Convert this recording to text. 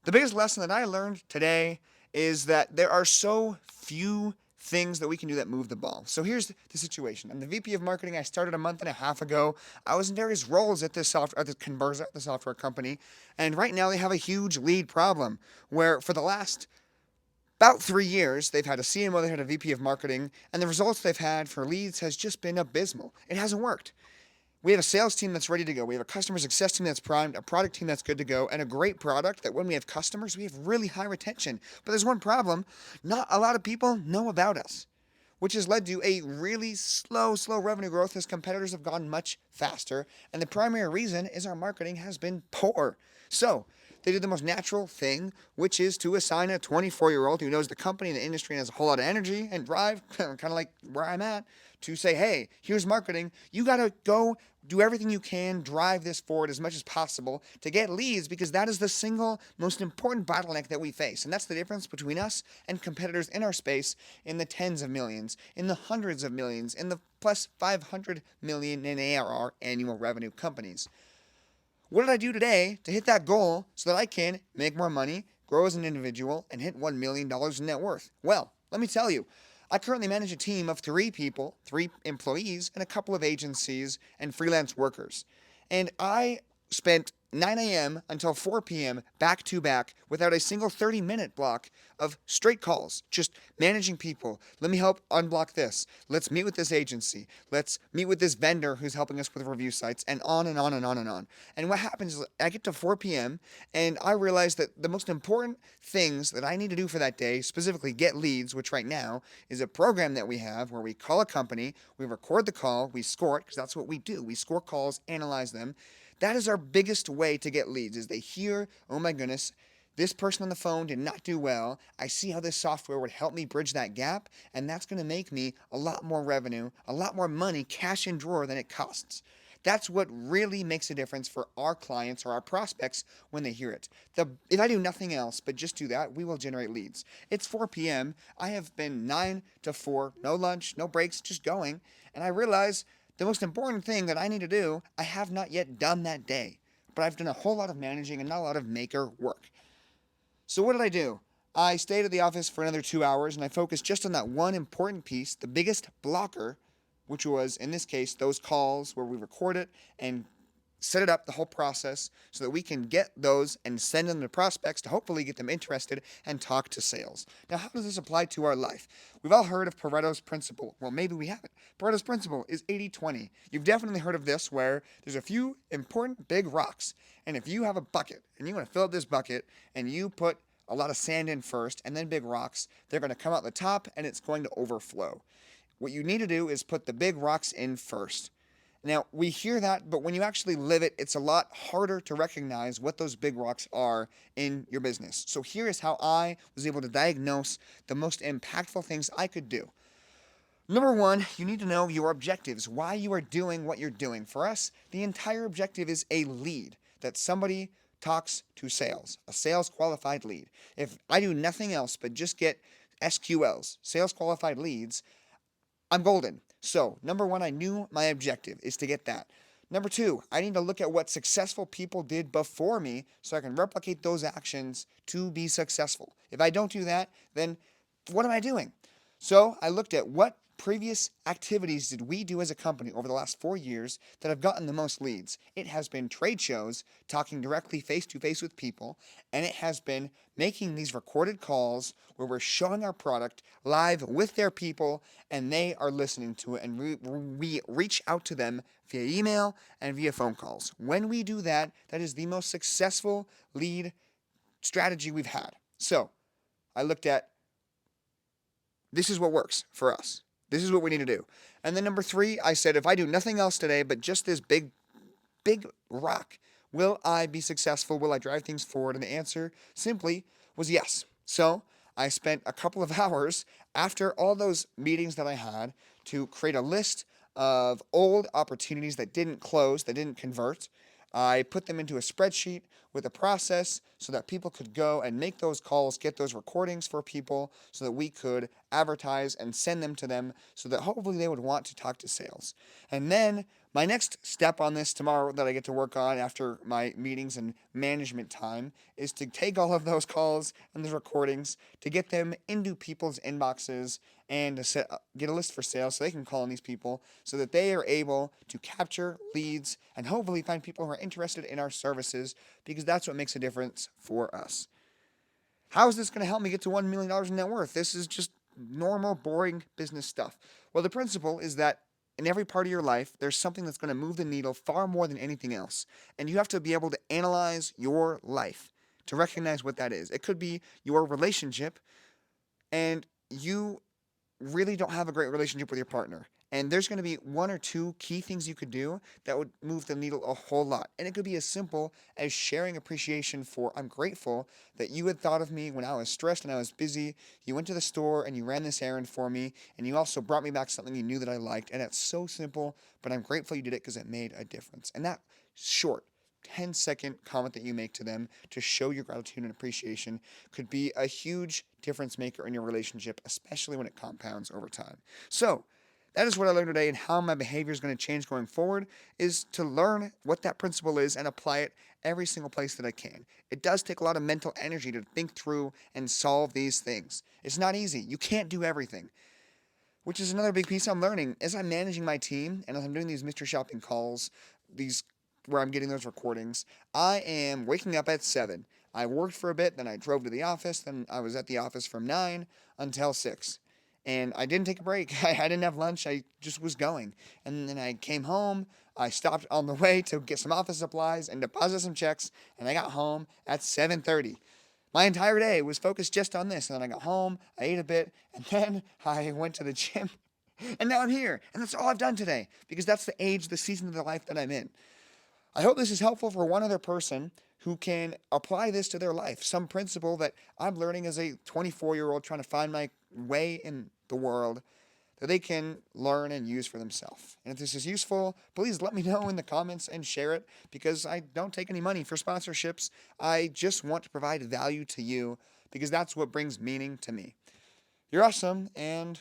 The biggest lesson that I learned today is that there are so few things that we can do that move the ball. So here's the situation. I'm the VP of marketing. I started a month and a half ago. I was in various roles at this software, at the Convirza, the software company, and right now they have a huge lead problem where for the last about 3 years, they've had a CMO, they've had a VP of marketing, and the results they've had for leads has just been abysmal. It hasn't worked. We have a sales team that's ready to go. We have a customer success team that's primed, a product team that's good to go, and a great product that when we have customers, we have really high retention. But there's one problem: not a lot of people know about us, which has led to a really slow revenue growth as competitors have gone much faster. And the primary reason is our marketing has been poor. So, they did the most natural thing, which is to assign a 24-year-old who knows the company and the industry and has a whole lot of energy and drive, kind of like where I'm at, to say, hey, here's marketing. You got to go do everything you can, drive this forward as much as possible to get leads because that is the single most important bottleneck that we face. And that's the difference between us and competitors in our space in the tens of millions, in the hundreds of millions, in the plus 500 million in ARR annual revenue companies. What did I do today to hit that goal so that I can make more money, grow as an individual, and hit $1 million in net worth? Well, let me tell you, I currently manage a team of 3 people, 3 employees, and a couple of agencies and freelance workers. And I spent 9 a.m. until 4 p.m. back to back without a single 30-minute block of straight calls, just managing people. Let me help unblock this. Let's meet with this agency. Let's meet with this vendor who's helping us with review sites, and on and on and on and on. And what happens is I get to 4 p.m. and I realize that the most important things that I need to do for that day, specifically get leads, which right now is a program that we have where we call a company, we record the call, we score it, because that's what we do. We score calls, analyze them. That is our biggest way to get leads, is they hear, oh my goodness, this person on the phone did not do well. I see how this software would help me bridge that gap, and that's going to make me a lot more revenue, a lot more money, cash in drawer than it costs. That's what really makes a difference for our clients or our prospects when they hear it. If I do nothing else but just do that, we will generate leads. It's 4 p.m. I have been 9 to 4, no lunch, no breaks, just going, and I realize the most important thing that I need to do, I have not yet done that day, but I've done a whole lot of managing and not a lot of maker work. So what did I do? I stayed at the office for another 2 hours and I focused just on that one important piece, the biggest blocker, which was in this case those calls where we record it and set it up, the whole process, so that we can get those and send them to prospects to hopefully get them interested and talk to sales. Now, how does this apply to our life? We've all heard of Pareto's principle. Well, maybe we haven't. Pareto's principle is 80-20. You've definitely heard of this where there's a few important big rocks, and if you have a bucket and you want to fill up this bucket and you put a lot of sand in first and then big rocks, they're going to come out the top and it's going to overflow. What you need to do is put the big rocks in first. Now, we hear that, but when you actually live it, it's a lot harder to recognize what those big rocks are in your business. So here is how I was able to diagnose the most impactful things I could do. Number one, you need to know your objectives, why you are doing what you're doing. For us, the entire objective is a lead, that somebody talks to sales, a sales qualified lead. If I do nothing else but just get SQLs, sales qualified leads, I'm golden. So, number one, I knew my objective is to get that. Number two, I need to look at what successful people did before me so I can replicate those actions to be successful. If I don't do that, then what am I doing? So, I looked at what previous activities did we do as a company over the last 4 years that have gotten the most leads. It has been trade shows, talking directly face to face with people, and it has been making these recorded calls where we're showing our product live with their people and they are listening to it, and we reach out to them via email and via phone calls. When we do that, that is the most successful lead strategy we've had. So I looked at, this is what works for us. This is what we need to do. And then number three, I said, if I do nothing else today but just this big rock, will I be successful? Will I drive things forward? And the answer simply was yes. So I spent a couple of hours after all those meetings that I had to create a list of old opportunities that didn't close, that didn't convert. I put them into a spreadsheet with a process so that people could go and make those calls, get those recordings for people so that we could advertise and send them to them so that hopefully they would want to talk to sales. And then My next step on this tomorrow that I get to work on after my meetings and management time is to take all of those calls and those recordings to get them into people's inboxes and to get a list for sale so they can call on these people so that they are able to capture leads and hopefully find people who are interested in our services because that's what makes a difference for us. How is this going to help me get to $1 million in net worth? This is just normal, boring business stuff. Well, the principle is that in every part of your life, there's something that's going to move the needle far more than anything else. And you have to be able to analyze your life to recognize what that is. It could be your relationship, and you really don't have a great relationship with your partner. And there's going to be one or two key things you could do that would move the needle a whole lot. And it could be as simple as sharing appreciation for, I'm grateful that you had thought of me when I was stressed and I was busy. You went to the store and you ran this errand for me. And you also brought me back something you knew that I liked. And it's so simple, but I'm grateful you did it because it made a difference. And that short 10-second comment that you make to them to show your gratitude and appreciation could be a huge difference maker in your relationship, especially when it compounds over time. So, that is what I learned today, and how my behavior is going to change going forward is to learn what that principle is and apply it every single place that I can. It does take a lot of mental energy to think through and solve these things. It's not easy. You can't do everything, which is another big piece I'm learning as I'm managing my team and as I'm doing these mystery shopping calls, these where I'm getting those recordings. I am waking up at 7. I worked for a bit, then I drove to the office, then I was at the office from 9 until 6. And I didn't take a break. I didn't have lunch. I just was going. And then I came home. I stopped on the way to get some office supplies and deposit some checks, and I got home at 7:30. My entire day was focused just on this. And then I got home, I ate a bit, and then I went to the gym. And now I'm here. And that's all I've done today because that's the age, the season of the life that I'm in. I hope this is helpful for one other person who can apply this to their life. Some principle that I'm learning as a 24-year-old trying to find my way in the world that they can learn and use for themselves. And if this is useful, please let me know in the comments and share it because I don't take any money for sponsorships. I just want to provide value to you because that's what brings meaning to me. You're awesome, and